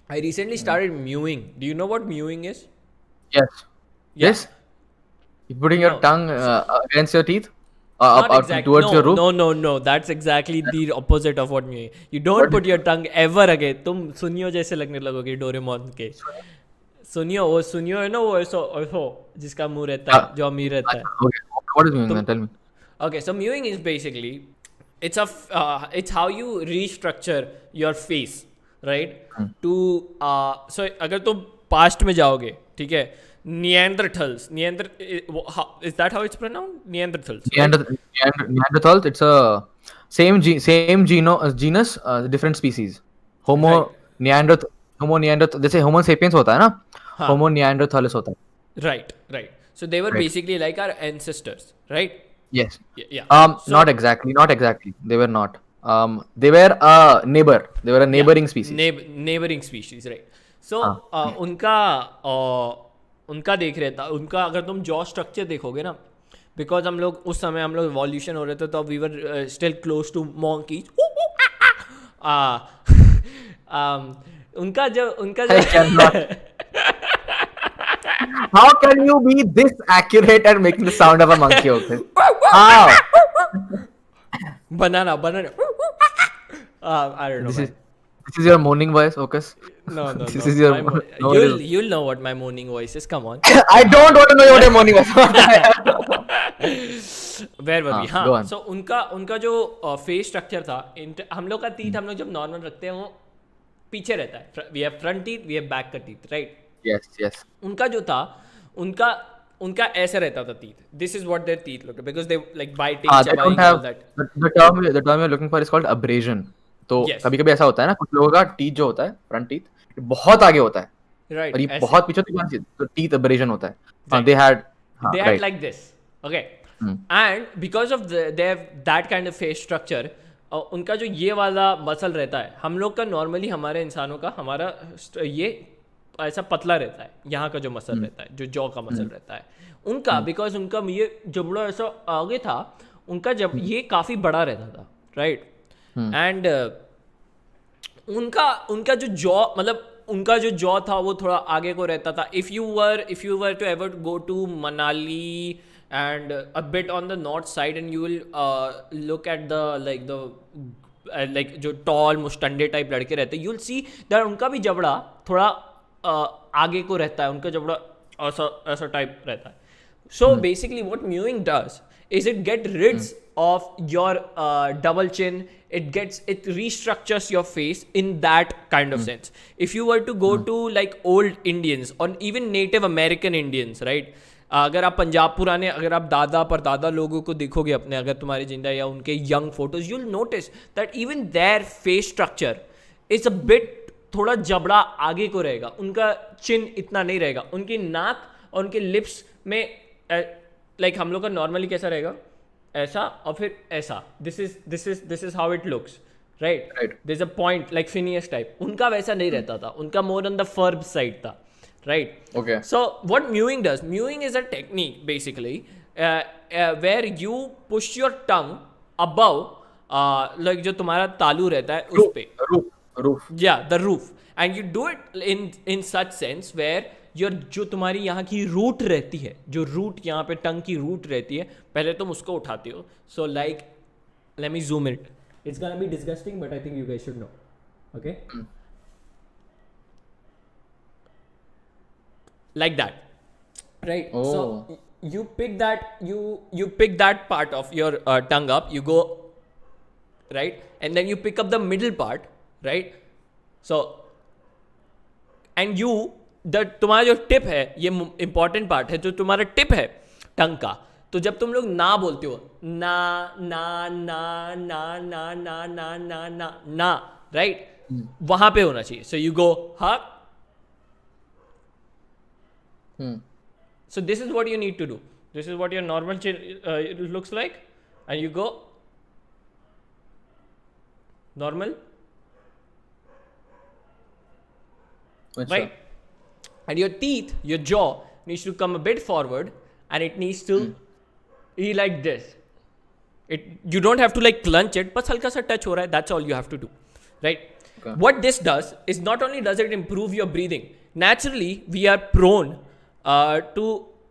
I recently started mewing. Do you know what mewing is? Yes. Yeah. Yes. You're putting your No. tongue So, against your teeth, not up exact. towards your No, roof. no, no, no. That's exactly the opposite of what mewing. You don't What is put your tongue ever again. तुम सुनियो जैसे लगने लगोगे Doraemon के. सुनियो है ना वो ऐसा ऐसा जिसका मुंह रहता uh, है जो अमीर रहता है. okay. What is meaning तुम then? Tell me. Okay, so mewing is basically it's how you restructure your face, right? Hmm. To so अगर तुम past में जाओगे, ठीक है? Neanderthals, is that how it's pronounced? Neanderthals, right? Neanderthals, it's a same genus, different species. Right, Homo Homo Neanderthal, जैसे Homo sapiens होता है ना, हाँ, Homo Neanderthalis होता है. right, right. So they were Right. basically like our ancestors, right? Yes. Yeah. Not So exactly. Not exactly. They were not. They were a neighbor. They were a yeah, neighboring species. neighboring species, right? So हाँ. उनका देख रहे था उनका अगर तुम jaw structure देखोगे ना बिकॉज हम लोग उस समय हम लोग इवोल्यूशन हो रहे थे तो we were still close to monkeys उनका I cannot. जब How can you be this accurate at making the sound of a monkey? Okay. How? banana I don't know This man. is this is your morning voice, Ocus. No, This is your no, it is. you'll know what my moaning voice is. Come on. I don't want to know what your morning voice. Where were we go हाँ on. So उनका जो face structure था हम लोग का teeth हम लोग जब नॉर्मल रखते हैं वो पीछे रहता है we have front teeth we have back का टीथ राइट Yes, yes. उनका जो था उनका उनका ऐसा रहता था teeth this is what their teeth look because they like biting They don't चबाइंग all have that the term you're looking for is called abrasion. तो यस कभी कभी ऐसा होता है ना, कुछ लोगों का टीथ जो होता है, फ्रंट टीथ बहुत आगे होता है और राइट ये ऐसे बहुत पीछे तो टीथ अब्रेजन होता है. Right. They had they had right. like this okay Hmm. and because of they have that kind of face structure उनका जो ये वाला मसल रहता है हम लोग का नॉर्मली हमारे इंसानों का हमारा ये ऐसा पतला रहता है यहाँ का जो मसल रहता है जो जॉ का मसल रहता है उनका बिकॉज उनका ये जबड़ा ऐसा आगे था उनका जब ये काफ़ी बड़ा रहता था राइट एंड उनका उनका जो जॉ मतलब उनका जो जॉ था वो थोड़ा आगे को रहता था if you were to ever go to Manali and a bit on the north side and you will look at like जो tall मुस्टंडे टाइप लड़के रहते हैं you'll see that उनका भी जबड़ा थोड़ा आगे को रहता है उनका जबड़ा ऐसा टाइप रहता है so basically what mewing does is it get rid of your double chin it restructures your face in that kind of sense if you were to go to like old Indians or even Native American Indians right अगर आप पंजाब पुराने अगर आप दादा परदादा लोगों को देखोगे अपने अगर तुम्हारी जिंदा या उनके young photos you will notice that even their face structure is a bit थोड़ा जबड़ा आगे को रहेगा उनका चिन इतना नहीं रहेगा उनकी नाक और उनके लिप्स में लाइक हम लोग का नॉर्मली कैसा रहेगा ऐसा और फिर ऐसा this is how it looks right Right. This a point like Phineas type उनका वैसा नहीं रहता था उनका मोर ऑन द फर्ब साइड था right Okay. so what mewing is a technique basically where you push your tongue above like जो तुम्हारा तालू रहता है उस पे Roof. yeah the roof and you do it in such sense where your जो तुम्हारी यहाँ की रूट रहती है जो रूट यहाँ पे टंग की रूट रहती है पहले तुम उसको उठाते हो so like let me zoom it it's gonna be disgusting but I think you guys should know okay like that right Oh. so you pick that part of your tongue up you go right and then you pick up the middle part right so and you तुम्हारा जो tip है ये important part है जो तुम्हारा tip है टंग का तो जब तुम लोग ना बोलते हो ना ना ना ना ना ना ना ना ना ना राइट वहां पे होना चाहिए सो यू गो हा So this is what you need to do. This is what your normal chin looks like, and you go normal, right? And your teeth, your jaw needs to come a bit forward, and it needs to be like this. You don't have to like clench it, but हल्का सा touch हो रहा है. That's all you have to do, right? Okay. What this does is not only does it improve your breathing, naturally we are prone to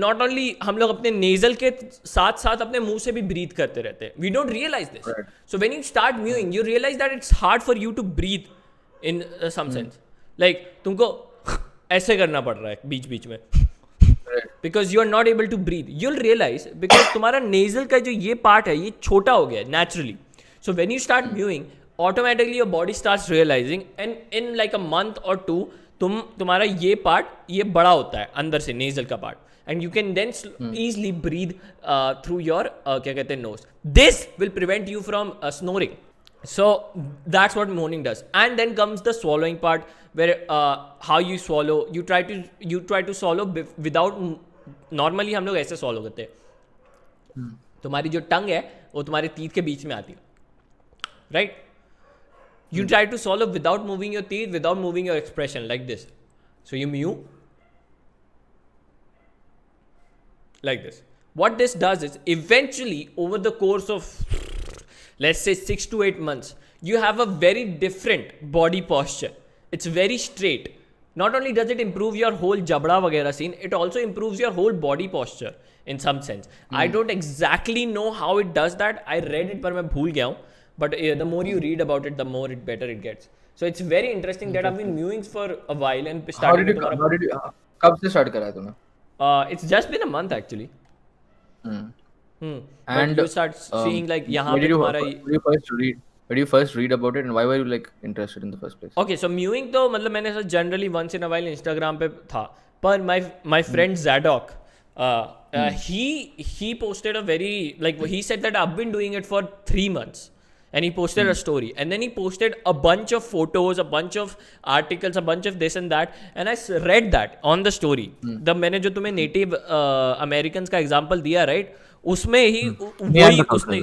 not only हम लोग अपने nasal के साथ साथ अपने मुंह से भी breathe करते रहते हैं. We don't realize this. Right. So when you start mewing, you realize that it's hard for you to breathe in some sense. Like तुमको ऐसे करना पड़ रहा है बीच बीच में. Because you are not able to breathe. You'll realize because तुम्हारा nasal का जो ये part है ये छोटा हो गया है naturally. So when you start mewing, automatically your body starts realizing, and in like a month or two, तुम्हारा ये part ये बड़ा होता है अंदर से nasal का part, and you can then easily breathe through your क्या कहते हैं nose. This will prevent you from snoring. So that's what moaning does. And then comes the swallowing part, where how you swallow. You try to swallow without. Normally हम लोग ऐसे swallow करते हैं. तुम्हारी जो tongue है वो तुम्हारे teeth के बीच में आती है, right? You try to swallow without moving your teeth, without moving your expression, like this. So you mew like this. What this does is eventually over the course of, let's say, 6 to 8 months, you have a very different body posture. It's very straight. Not only does it improve your whole jabda वगैरह scene, it also improves your whole body posture in some sense. I don't exactly know how it does that. I read it पर मैं भूल गया हूँ. But the more you read about it, the more it better it gets. So it's very interesting that I've been mewing for a while and started. कब से start करा है तूने? It's just been a month actually. And you start seeing like यहाँ पे तुम्हारा Where did you first read about it and why were you like interested in the first place? Okay, so mewing तो मतलब मैंने ऐसा generally once in a while Instagram पे था. पर my friend Zadok, he posted a very, like he said that I've been doing it for 3 months. And he posted a story, and then he posted a bunch of photos, a bunch of articles, a bunch of this and that, and I read that on the story. The मैंने जो तुम्हें native Americans का example दिया, right? उसमें ही वही उसने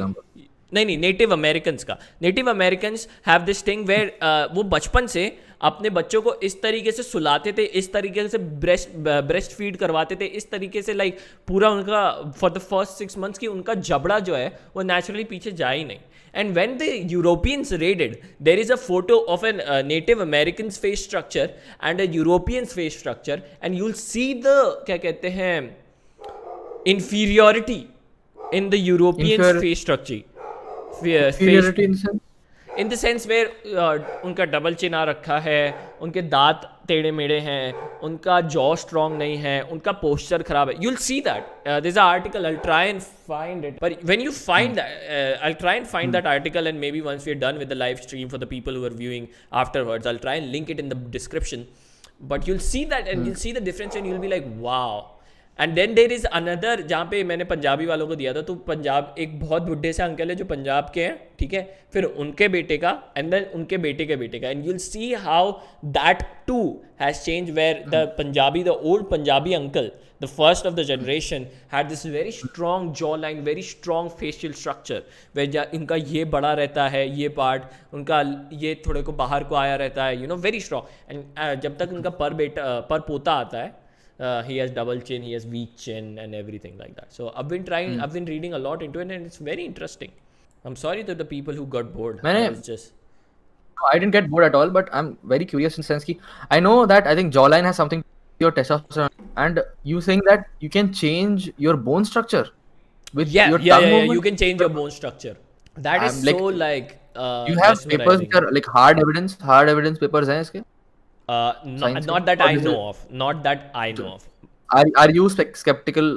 नहीं native Americans का. Native Americans have this thing where वो बचपन से अपने बच्चों को इस तरीके से सुलाते थे, इस तरीके से ब्रेस्ट फीड करवाते थे, इस तरीके से लाइक पूरा उनका फॉर द फर्स्ट 6 months की उनका जबड़ा जो है वो नेचुरली पीछे जा ही नहीं. And when the Europeans raided, there is a photo of a Native American's face structure and a European's face structure, and you'll see the क्या कहते हैं inferiority in the European's face structure. Inferiority in the sense? In the sense where उनका double chin आ रखा है, उनके दांत टेढ़े मेढ़े हैं, उनका जॉ स्ट्रॉन्ग नहीं है, उनका पोस्चर खराब है. You'll see that. There's an article. I'll try and find it. But when you find that, I'll try and find that article, and maybe once we're done with the live stream for the people who are viewing afterwards, I'll try and link it in the description. But you'll see that, and you'll see the difference, and you'll be like, wow. And then there is another, जहाँ पे मैंने पंजाबी वालों को दिया था, तो पंजाब एक बहुत बुढ़े से अंकल है जो पंजाब के हैं, ठीक है, फिर उनके बेटे का, एंड देन उनके बेटे के बेटे का, and you'll see how that too has change, where the Punjabi, the old Punjabi uncle, the first of the generation, had this very strong jawline, very strong facial structure, where इनका ये बड़ा रहता है, ये पार्ट उनका ये थोड़े को बाहर को आया रहता है, you know, very strong. And जब तक उनका पर पोता आता है, he has double chin, he has weak chin and everything like that. So I've been reading a lot into it, and it's very interesting. I'm sorry to the people who got bored. I didn't get bored at all, but I'm very curious in the sense that I know that I think jawline has something to do with your testosterone, and you saying that you can change your bone structure with your tongue movement? You can change your bone structure. That is so like you have papers which are like hard evidence papers हैं इसके? Not that I know of. Not that I know of. Are you skeptical,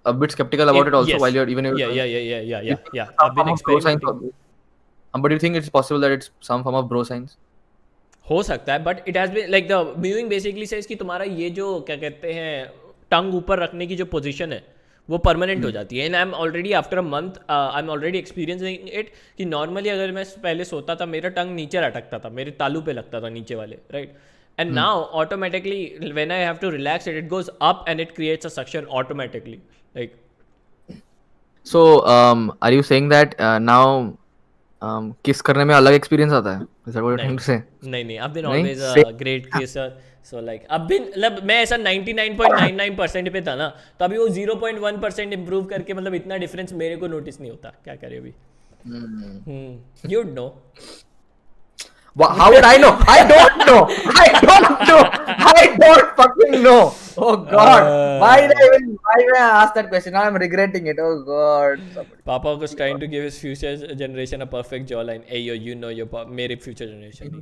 a bit skeptical about it also? Yes. While you're even Yeah. I've been experimenting. But do you think it's possible that it's some form of bro science? हो सकता है, but it has been like the mewing basically says कि तुम्हारा ये जो क्या कहते हैं टंग ऊपर रखने की जो पोजीशन है वो परमानेंट हो जाती है. And I am already after a month I am already experiencing it कि नॉर्मली अगर मैं पहले सोता था मेरा टंग नीचे लटकता था, मेरे तालू पे लगता था नीचे वाले, right. And now automatically when I have to relax it goes up and it creates a suction automatically, like. So are you saying that now kiss करने में अलग experience आता है? Is that what you're trying to say? नहीं, I've been always a great kisser. So like I've been, मतलब मैं ऐसा 99.99% पे था ना, तो अभी वो 0.1% improve करके मतलब इतना difference मेरे को notice नहीं होता. क्या करे अभी? You'd know. How would I know? I don't know. I don't know. I don't fucking know. Oh God. Why did I ask that question? Now I'm regretting it. Oh God. Papa was trying to give his future generation a perfect jawline. Hey yo, you know your मेरे future generation नहीं